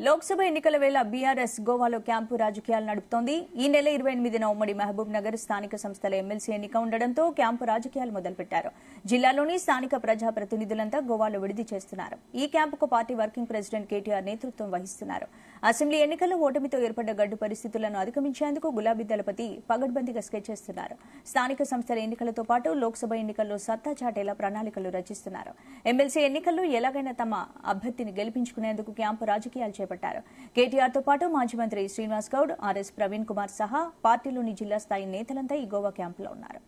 లోక్సభ ఎన్నికల వేళ బీఆర్ఎస్ గోవాలో క్యాంపు రాజకీయాలు నడుపుతోంది. ఈ నెల 28న ఉమ్మడి మహబూబ్ నగర్ స్థానిక సంస్థల ఎమ్మెల్సీ ఎన్నిక ఉండడంతో క్యాంపు రాజకీయాలు మొదలుపెట్టారు. జిల్లాలోని స్థానిక ప్రజాప్రతినిధులంతా గోవాలో విడిది చేస్తున్నారు. ఈ క్యాంపుకు పార్టీ వర్కింగ్ ప్రెసిడెంట్ కేటీఆర్ నేతృత్వం వహిస్తున్నారు. అసెంబ్లీ ఎన్నికల్లో ఓటమితో ఏర్పడ్డ గడ్డు పరిస్థితులను అధిగమించేందుకు గులాబీ దళపతి పగడ్బందీగా స్కెచ్ చేస్తున్నారు. స్థానిక సంస్థల ఎన్నికలతో పాటు లోక్సభ ఎన్నికల్లో సత్తా చాటేలా ప్రణాళికలు రచిస్తున్నారు. ఎమ్మెల్సీ ఎన్నికల్లో ఎలాగైనా తమ అభ్యర్థిని గెలిపించుకునేందుకు క్యాంపు రాజకీయాలు చేపట్టారు. కేటీఆర్ తో పాటు మాజీ మంత్రి శ్రీనివాస్ గౌడ్, ఆర్ఎస్ ప్రవీణ్ కుమార్ సహా పార్టీలోని జిల్లా స్థాయి నేతలంతా ఈ గోవా క్యాంపులో ఉన్నారు.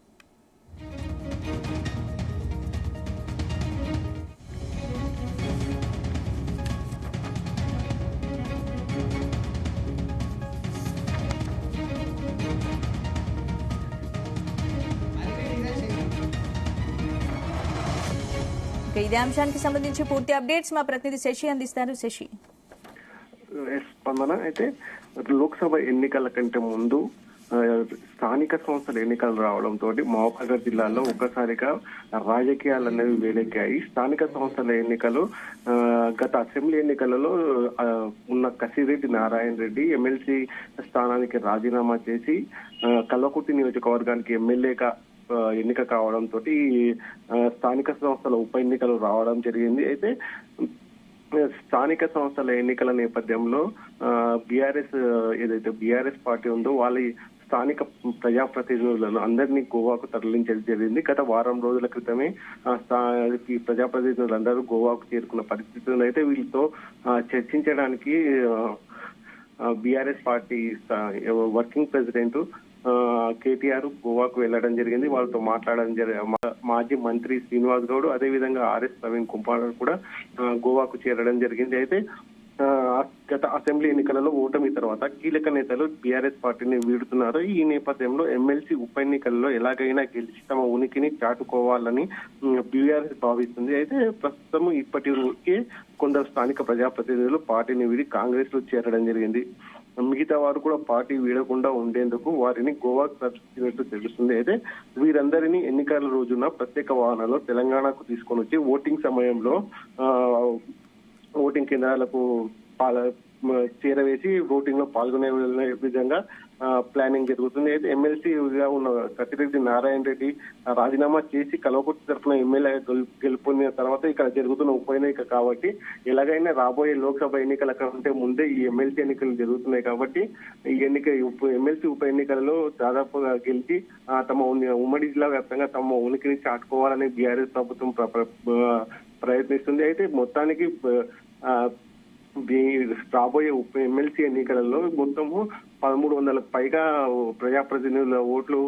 ఇదే అంశానికి సంబంధించి పూర్తి అప్డేట్స్ మా ప్రతినిధి శశి అందిస్తారు. శశి, స్పందన అయితే లోక్సభ ఎన్నికల కంటే ముందు స్థానిక సంస్థల ఎన్నికలు రావడంతో మహబూబ్నగర్ జిల్లాలో ఒక్కసారిగా రాజకీయాలు అనేవి వేడెక్కాయి. స్థానిక సంస్థల ఎన్నికలు గత అసెంబ్లీ ఎన్నికలలో ఉన్న కసిరెడ్డి నారాయణ రెడ్డి ఎమ్మెల్సీ స్థానానికి రాజీనామా చేసి కల్వకుర్తి నియోజకవర్గానికి ఎమ్మెల్యేగా ఎన్నిక కావడంతో స్థానిక సంస్థల ఉప ఎన్నికలు రావడం జరిగింది. అయితే స్థానిక సంస్థల ఎన్నికల నేపథ్యంలో బీఆర్ఎస్ ఏదైతే బీఆర్ఎస్ పార్టీ ఉందో వాళ్ళ స్థానిక ప్రజాప్రతినిధులను అందరినీ గోవాకు తరలించడం జరిగింది. గత వారం రోజుల క్రితమే ప్రజాప్రతినిధులందరూ గోవాకు చేరుకున్న పరిస్థితులు అయితే వీళ్ళతో చర్చించడానికి BRS party working president KTR గోవాకు వెళ్లడం జరిగింది. వాళ్ళతో మాట్లాడడం మాజీ మంత్రి శ్రీనివాస్ గౌడ్, అదేవిధంగా ఆర్ఎస్ ప్రవీణ్ కుమార్ కూడా గోవాకు చేరడం జరిగింది. అయితే గత అసెంబ్లీ ఎన్నికలలో ఓటమి తర్వాత కీలక నేతలు బీఆర్ఎస్ పార్టీని వీడుతున్నారు. ఈ నేపథ్యంలో ఎమ్మెల్సీ ఉప ఎన్నికల్లో ఎలాగైనా గెలిచి తమ ఉనికిని చాటుకోవాలని బీఆర్ఎస్ భావిస్తుంది. అయితే ప్రస్తుతం ఇప్పటికే కొందరు స్థానిక ప్రజాప్రతినిధులు పార్టీని వీడి కాంగ్రెస్ లో చేరడం జరిగింది. మిగతా వారు కూడా పార్టీ వీడకుండా ఉండేందుకు వారిని గోవాకు తరలించినట్టు తెలుస్తుంది. అయితే వీరందరినీ ఎన్నికల రోజున ప్రత్యేక వాహనాల్లో తెలంగాణకు తీసుకొని వచ్చి ఓటింగ్ సమయంలో ఓటింగ్ కేంద్రాలకు చేరవేసి ఓటింగ్ లో పాల్గొనే విధంగా ప్లానింగ్ జరుగుతుంది. అయితే ఎమ్మెల్సీగా ఉన్న కసిరెడ్డి నారాయణ రెడ్డి రాజీనామా చేసి కల్వకుర్తి తరఫున ఎమ్మెల్యే గెలుపొందిన తర్వాత ఇక్కడ జరుగుతున్న ఉప ఎన్నిక కాబట్టి ఎలాగైనా రాబోయే లోక్సభ ఎన్నికల కంటే ముందే ఈ ఎమ్మెల్సీ ఎన్నికలు జరుగుతున్నాయి కాబట్టి ఈ ఎమ్మెల్సీ ఉప ఎన్నికలలో దాదాపుగా గెలిచి తమ ఉమ్మడి జిల్లా వ్యాప్తంగా తమ ఉనికిని చాటుకోవాలని బీఆర్ఎస్ ప్రభుత్వం ప్రయత్నిస్తుంది. అయితే మొత్తానికి రాబోయే ఎమ్మెల్సీ ఎన్నికలలో మొత్తము 1300లకు పైగా ప్రజాప్రతినిధుల ఓట్లు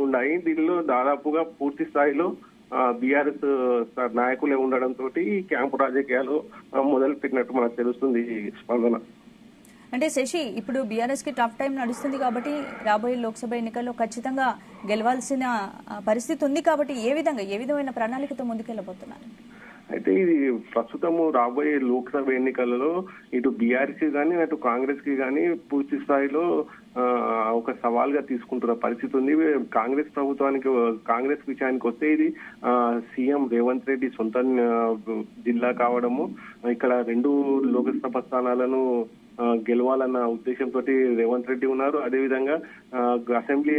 ఉన్నాయి. దీనిలో దాదాపుగా పూర్తి స్థాయిలో బీఆర్ఎస్ నాయకులే ఉండడంతో ఈ క్యాంపు రాజకీయాలు మొదలు పెట్టినట్టు మనకు తెలుస్తుంది. స్పందన అంటే శశి, ఇప్పుడు బీఆర్ఎస్ కి టఫ్ టైం నడుస్తుంది కాబట్టి రాబోయే లోక్సభ ఎన్నికల్లో ఖచ్చితంగా గెలవాల్సిన పరిస్థితి ఉంది కాబట్టి ఏ విధమైన ప్రణాళికతో ముందుకెళ్లబోతున్నారు? అయితే ఇది ప్రస్తుతము రాబోయే లోక్సభ ఎన్నికలలో ఇటు బీఆర్ఎస్ కి కానీ అటు కాంగ్రెస్ కి కానీ పూర్తి స్థాయిలో ఒక సవాల్ గా తీసుకుంటున్న పరిస్థితి ఉంది. కాంగ్రెస్ విషయానికి వస్తే ఇది సీఎం రేవంత్ రెడ్డి సొంత జిల్లా కావడము, ఇక్కడ 2 లోక్సభ స్థానాలను గెలవాలన్న ఉద్దేశంతో రేవంత్ రెడ్డి ఉన్నారు. అదేవిధంగా అసెంబ్లీ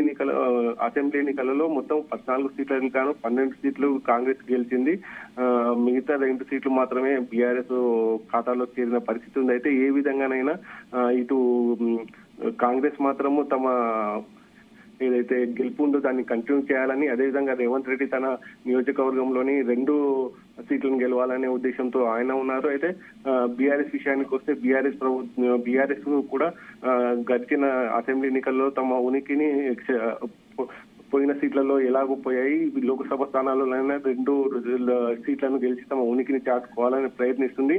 ఎన్నికలలో మొత్తం 14 సీట్లకు గాను 12 సీట్లు కాంగ్రెస్ గెలిచింది. మిగతా 2 సీట్లు మాత్రమే బీఆర్ఎస్ ఖాతాలో చేరిన పరిస్థితి ఉంది. అయితే ఏ విధంగానైనా ఇటు కాంగ్రెస్ మాత్రము తమ ఏదైతే గెలుపు ఉందో దాన్ని కంటిన్యూ చేయాలని, అదేవిధంగా రేవంత్ రెడ్డి తన నియోజకవర్గంలోని 2 సీట్లను గెలవాలనే ఉద్దేశంతో ఆయన ఉన్నారు. అయితే బీఆర్ఎస్ విషయానికి వస్తే బీఆర్ఎస్ కూడా గడిచిన అసెంబ్లీ ఎన్నికల్లో తమ ఉనికిని పోయిన సీట్లలో ఎలాగో పోయాయి, లోక్సభ స్థానాల్లోనైనా 2 సీట్లను గెలిచి తమ ఉనికిని చాటుకోవాలని ప్రయత్నిస్తుంది.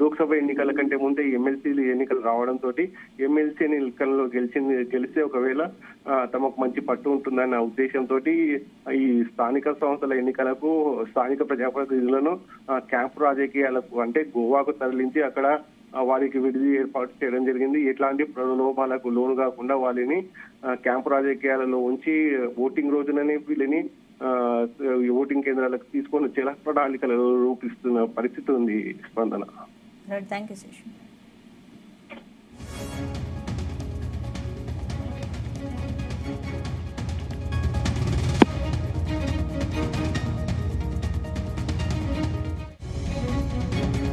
లోక్సభ ఎన్నికల కంటే ముందే ఎమ్మెల్సీ ఎన్నికలు రావడంతో ఎమ్మెల్సీ ఎన్నికల్లో గెలిస్తే ఒకవేళ తమకు మంచి పట్టు ఉంటుందన్న ఉద్దేశంతో ఈ స్థానిక సంస్థల ఎన్నికలకు స్థానిక ప్రజాప్రతినిధులను క్యాంపు రాజకీయాలకు అంటే గోవాకు తరలించి అక్కడ వారికి విడిది ఏర్పాటు చేయడం జరిగింది. ఎట్లాంటి ప్రలోభాలకు లోను కాకుండా వారిని క్యాంపు రాజకీయాలలో ఉంచి ఓటింగ్ రోజుననే వీళ్ళని ఓటింగ్ కేంద్రాలకు తీసుకొని వచ్చేలా ప్రణాళికలు రూపిస్తున్న పరిస్థితి ఉంది. స్పందన. Thank you.